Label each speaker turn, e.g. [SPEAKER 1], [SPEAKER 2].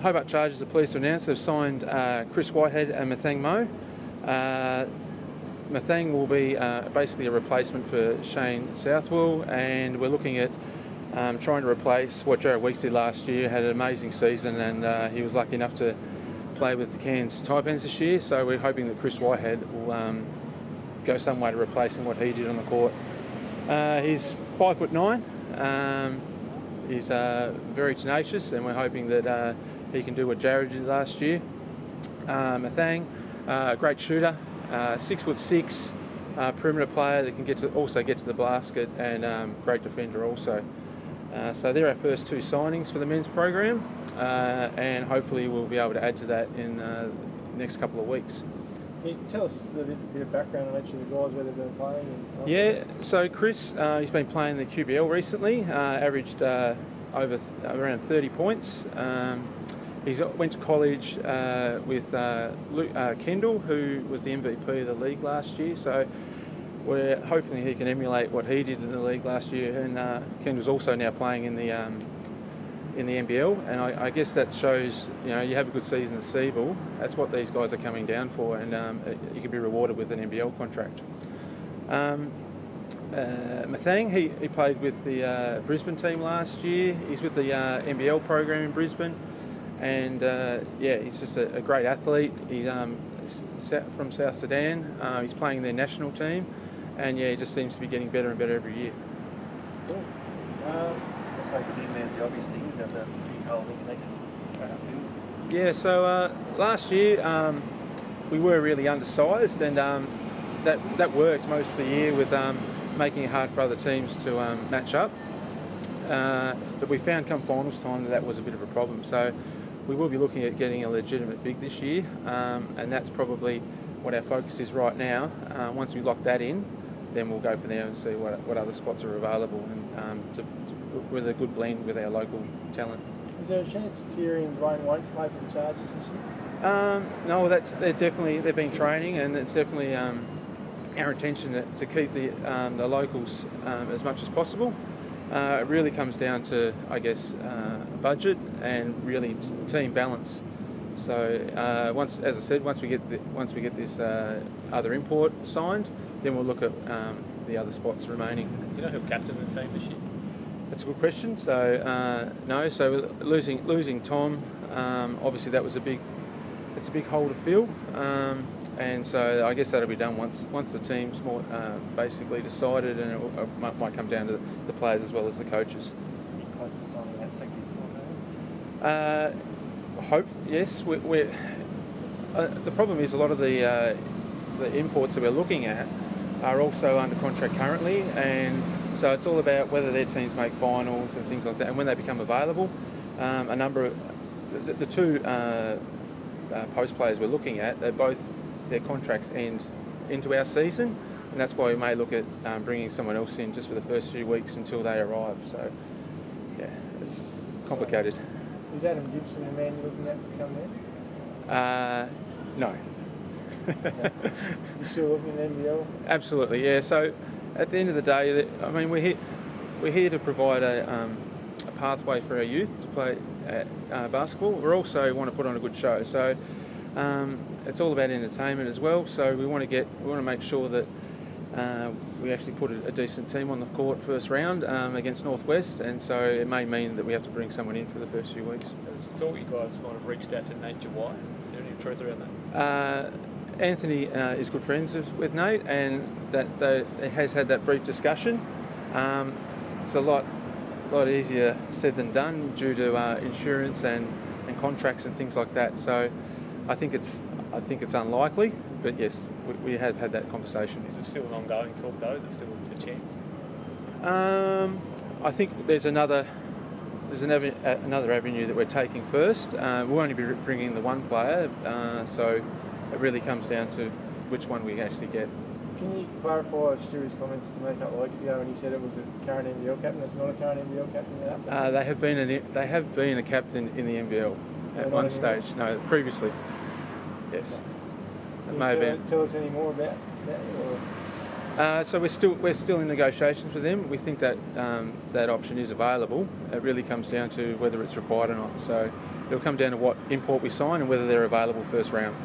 [SPEAKER 1] Hobart Chargers are pleased to announce they've signed Chris Whitehead and Mathiang Muo. Mathiang will be basically a replacement for Shane Southwell, and we're looking at trying to replace what Jared Weeks did last year. Had an amazing season, and he was lucky enough to play with the Cairns Taipans this year, so we're hoping that Chris Whitehead will go some way to replacing what he did on the court. He's 5'9". He's very tenacious, and we're hoping that he can do what Jared did last year. Mathiang, great shooter, 6'6", perimeter player that can also get to the basket, and great defender also. So they're our first two signings for the men's program, and hopefully we'll be able to add to that in the next couple of weeks.
[SPEAKER 2] Can you tell us a bit of background on each of the guys, where they've been playing?
[SPEAKER 1] Yeah, so Chris, he's been playing the QBL recently, averaged over around 30 points. He went to college with Kendall, who was the MVP of the league last year, so hopefully he can emulate what he did in the league last year. And Kendall's also now playing in the NBL, and I guess that shows, you have a good season at SEABL. That's what these guys are coming down for, and you can be rewarded with an NBL contract. Mathiang, he played with the Brisbane team last year. He's with the NBL program in Brisbane, and he's just a great athlete. He's from South Sudan. He's playing their national team, and he just seems to be getting better and better every year.
[SPEAKER 3] Cool. I suppose the big man's the obvious thing. Is that the big hole that you need to run upfield?
[SPEAKER 1] Yeah, so last year we were really undersized, and that worked most of the year with making it hard for other teams to match up. But we found come finals time that was a bit of a problem. So we will be looking at getting a legitimate big this year, and that's probably what our focus is right now. Once we lock that in, then we'll go from there and see what other spots are available, and with a good blend with our local talent.
[SPEAKER 2] Is there a chance Thierry and Dwayne won't play for the Chargers this year?
[SPEAKER 1] No, they've been training, and it's definitely our intention to keep the locals as much as possible. It really comes down to, I guess, budget and really team balance. So once we get this other import signed, then we'll look at the other spots remaining.
[SPEAKER 3] Do you know who'll captain the team this year?
[SPEAKER 1] That's a good question. So no. So losing Tom, obviously that was a big hole to fill, and so I guess that'll be done once the team's more basically decided, and it might come down to the players as well as the coaches.
[SPEAKER 3] Are you close to signing that second now?
[SPEAKER 1] Hope yes. We're the problem is a lot of the imports that we're looking at are also under contract currently, and so it's all about whether their teams make finals and things like that. And when they become available, a number of the two post players we're looking at, their contracts end into our season, and that's why we may look at bringing someone else in just for the first few weeks until they arrive. So yeah, it's complicated.
[SPEAKER 2] Is Adam Gibson a man you're looking at to come there?
[SPEAKER 1] No.
[SPEAKER 2] You still looking at NBL?
[SPEAKER 1] Absolutely, yeah. So at the end of the day, I mean, we're here to provide a pathway for our youth to play basketball. We also want to put on a good show. So it's all about entertainment as well. So we want to make sure that we actually put a decent team on the court first round against Northwest, and so it may mean that we have to bring someone in for the first few weeks.
[SPEAKER 3] I thought you guys might have reached out to Nate Jawai. Is there any truth around that?
[SPEAKER 1] Anthony is good friends with Nate, and that has had that brief discussion. It's a lot easier said than done due to insurance and contracts and things like that. So I think it's unlikely, but yes, we have had that conversation.
[SPEAKER 3] Is it still an ongoing talk though? Is it still a chance?
[SPEAKER 1] I think there's another avenue that we're taking first. We'll only be bringing the one player, so it really comes down to which one we actually get.
[SPEAKER 2] Can you clarify Stewie's comments to me a couple of weeks ago when he said it was a current NBL captain? It's not a current NBL captain yet?
[SPEAKER 1] They have been a captain in the NBL at one stage. No, previously. Yes.
[SPEAKER 2] Can you tell us any more about that? Or?
[SPEAKER 1] So we're still in negotiations with them. We think that that option is available. It really comes down to whether it's required or not. So it'll come down to what import we sign and whether they're available first round.